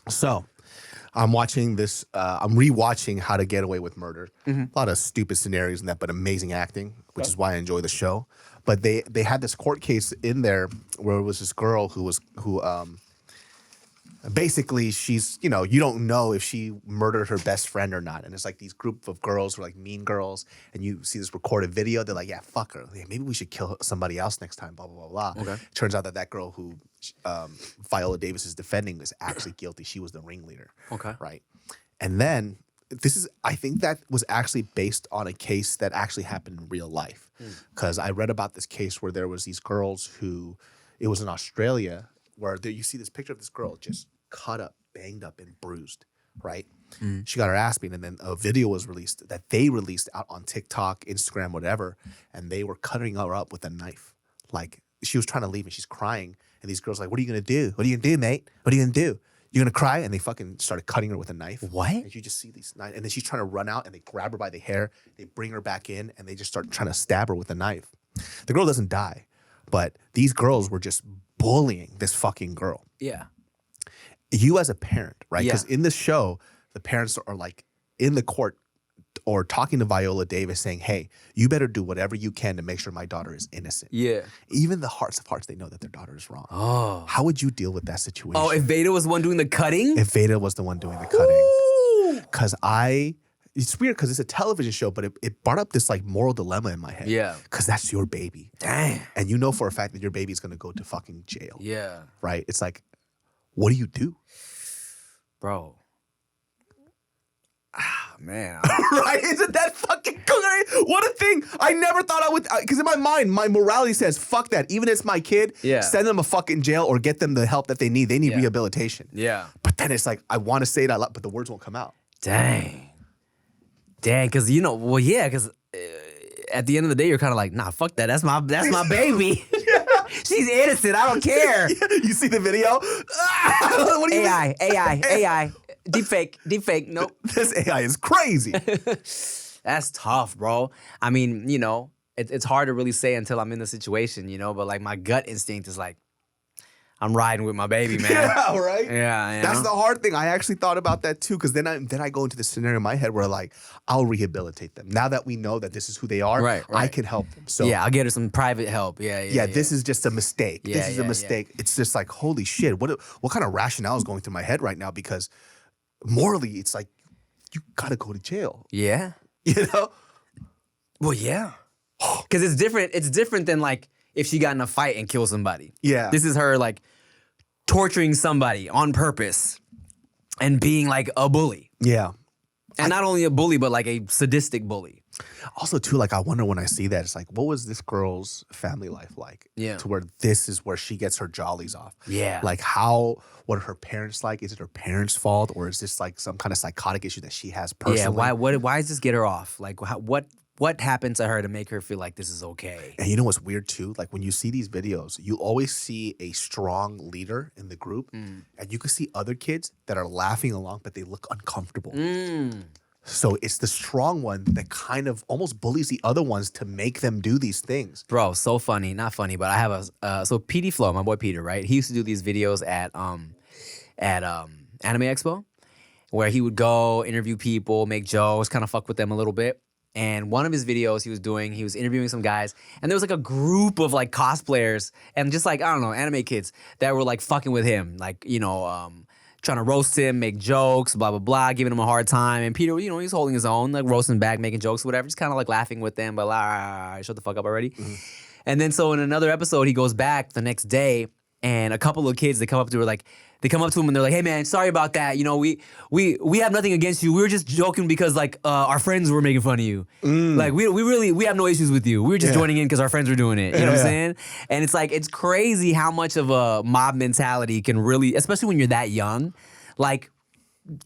So, I'm watching this. I'm rewatching How to Get Away with Murder. A lot of stupid scenarios in that, but amazing acting, which is why I enjoy the show. But they had this court case in there where it was this girl who basically she's, you know, you don't know if she murdered her best friend or not. And it's like these group of girls who are like mean girls, and you see this recorded video. They're like, yeah, fuck her. Yeah, maybe we should kill somebody else next time, blah, blah, blah, blah. Okay. Turns out that girl who Viola Davis is defending is actually guilty. She was the ringleader. Okay. Right. And then I think that was actually based on a case that actually happened in real life. Because I read about this case where there was these girls it was in Australia, where you see this picture of this girl just cut up, banged up, and bruised, right? She got her ass beat, and then a video was released that they released out on TikTok, Instagram, whatever, and they were cutting her up with a knife. Like, she was trying to leave, and she's crying, and these girls are like, what are you going to do? What are you going to do, mate? What are you going to do? You're gonna cry? And they fucking started cutting her with a knife. What? And you just see these knives, and then she's trying to run out, and they grab her by the hair, they bring her back in, and they just start trying to stab her with a knife. The girl doesn't die, but these girls were just bullying this fucking girl. Yeah. You as a parent, right? Yeah. Because in the show, the parents are like in the court or talking to Viola Davis saying, hey, you better do whatever you can to make sure my daughter is innocent. Yeah. Even the hearts of hearts, they know that their daughter is wrong. Oh. How would you deal with that situation? Oh, if Veyda was the one doing the cutting? If Veyda was the one doing the cutting. Because it's weird because it's a television show, but it brought up this like moral dilemma in my head. Yeah. Because that's your baby. Damn. And you know for a fact that your baby is going to go to fucking jail. Yeah. Right? It's like, what do you do? Bro. Ah, man. Right? Isn't that fucking cool? What a thing. I never thought I would, because in my mind, my morality says, fuck that. Even if it's my kid, Yeah. send them a fucking jail or get them the help that they need. They need Yeah. rehabilitation. Yeah. But then it's like, I want to say it out loud, but the words won't come out. Dang, because because at the end of the day, you're kind of like, nah, fuck that. That's my baby. She's innocent. I don't care. You see the video? What do you mean? AI. Deep fake. Nope. This AI is crazy. That's tough, bro. I mean, it's hard to really say until I'm in the situation, but like my gut instinct is like, I'm riding with my baby, man. Yeah, right? Yeah, That's the hard thing. I actually thought about that too, because then I go into the scenario in my head where like, I'll rehabilitate them. Now that we know that this is who they are, Right. I can help them. So yeah, I'll get her some private help. Yeah. this is just a mistake. Yeah, This is a yeah. mistake. It's just like, holy shit, what kind of rationale is going through my head right now? Because morally, it's like, you gotta go to jail. Yeah. You know? Well, yeah. Because it's different. It's different than like if she got in a fight and killed somebody. Yeah. This is her like torturing somebody on purpose and being like a bully. Yeah. And not only a bully, but like a sadistic bully. Also, too, like, I wonder when I see that, it's like, what was this girl's family life like? Yeah. To where this is where she gets her jollies off. Yeah. Like, what are her parents like? Is it her parents' fault? Or is this like some kind of psychotic issue that she has personally? Yeah, why does this get her off? Like, what happened to her to make her feel like this is okay? And you know what's weird, too? Like, when you see these videos, you always see a strong leader in the group. And you can see other kids that are laughing along, but they look uncomfortable. So it's the strong one that kind of almost bullies the other ones to make them do these things. Bro, so funny. Not funny, but I have so PD Flow, my boy Peter, right? He used to do these videos at Anime Expo, where he would go interview people, make jokes, kind of fuck with them a little bit. And one of his videos he was interviewing some guys, and there was like a group of like cosplayers and just like, I don't know, anime kids that were like fucking with him, like, trying to roast him, make jokes, blah, blah, blah, giving him a hard time. And Peter, he's holding his own, like roasting back, making jokes, whatever, just kind of like laughing with them, but like, shut the fuck up already. And then so in another episode, he goes back the next day, and a couple of kids, they come up to him and they're like, hey man, sorry about that. We have nothing against you. We were just joking because like our friends were making fun of you. Like we have no issues with you. We were just joining in because our friends were doing it. You know what I'm saying? And it's like, it's crazy how much of a mob mentality can really, especially when you're that young, like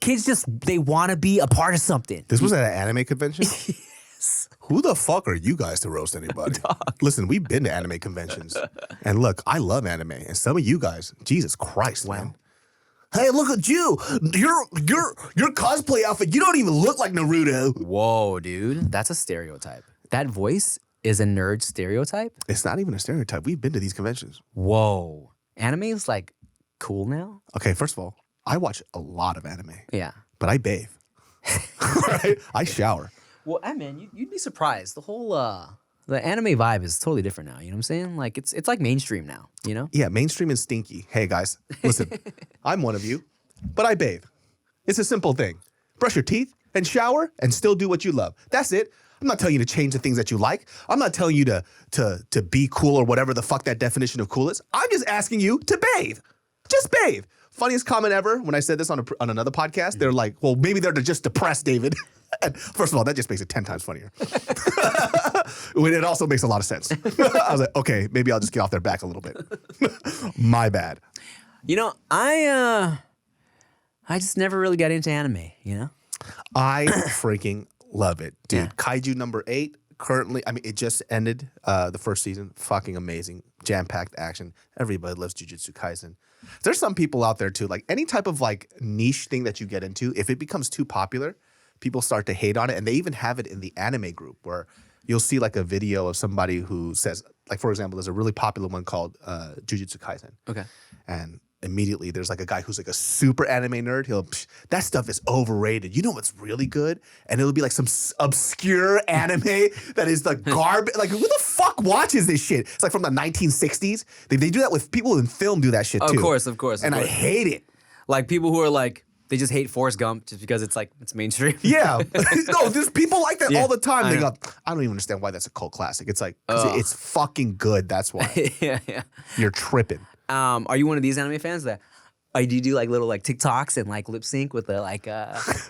kids they want to be a part of something. This was at an anime convention? Who the fuck are you guys to roast anybody? Listen, we've been to anime conventions. And look, I love anime. And some of you guys, Jesus Christ, man. Hey, look at you. Your cosplay outfit, you don't even look like Naruto. Whoa, dude. That's a stereotype. That voice is a nerd stereotype? It's not even a stereotype. We've been to these conventions. Whoa. Anime is like cool now? Okay, first of all, I watch a lot of anime. Yeah. But I bathe. Right? I shower. Well, man, you'd be surprised. The whole the anime vibe is totally different now. You know what I'm saying? Like it's like mainstream now. Yeah, mainstream and stinky. Hey guys, listen, I'm one of you, but I bathe. It's a simple thing. Brush your teeth and shower and still do what you love. That's it. I'm not telling you to change the things that you like. I'm not telling you to be cool or whatever the fuck that definition of cool is. I'm just asking you to bathe. Just bathe. Funniest comment ever when I said this on another podcast. They're like, well, maybe they're just depressed, David. And first of all, that just makes it 10 times funnier. It also makes a lot of sense. I was like, okay, maybe I'll just get off their back a little bit. My bad. I just never really got into anime, I freaking love it, dude. Yeah. Kaiju number 8, currently, I mean, it just ended the first season. Fucking amazing, jam-packed action. Everybody loves Jujutsu Kaisen. There's some people out there too, like any type of like niche thing that you get into, if it becomes too popular, people start to hate on it. And they even have it in the anime group where you'll see like a video of somebody who says, like, for example, there's a really popular one called Jujutsu Kaisen. Okay. And immediately there's like a guy who's like a super anime nerd. He'll, that stuff is overrated. You know what's really good? And it'll be like some obscure anime that is like garbage. Like, who the fuck watches this shit? It's like from the 1960s. They do that with people in film, do that shit too. Of course. And I hate it. Like people who are like, they just hate Forrest Gump just because it's like, it's mainstream. Yeah. No, there's people like that all the time. I They know. go, I don't even understand why that's a cult classic. It's like, 'cause it's fucking good. That's why. yeah. You're tripping. Are you one of these anime fans that do you do like little like TikToks and like lip sync with the like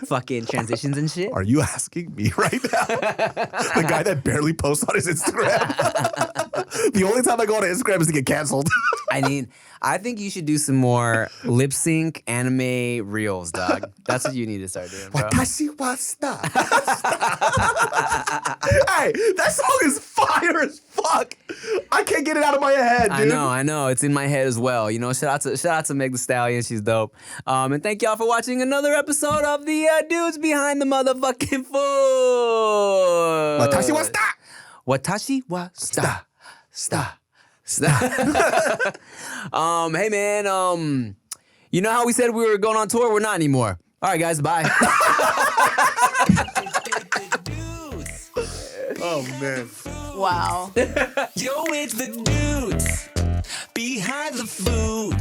fucking transitions and shit? Are you asking me right now? The guy that barely posts on his Instagram. The only time I go on Instagram is to get canceled. I mean, I think you should do some more lip sync anime reels, dog. That's what you need to start doing, bro. Watashi wa star. Hey, that song is fire as fuck. I can't get it out of my head, dude. I know. It's in my head as well. You know, shout out to Meg Thee Stallion. She's dope. And thank y'all for watching another episode of the Dudes Behind the Motherfucking Food. Watashi wa star. Watashi wa star. Hey man, you know how we said we were going on tour? We're not anymore. All right, guys, bye. Oh, man. Wow. Yo, it's the dudes behind the food.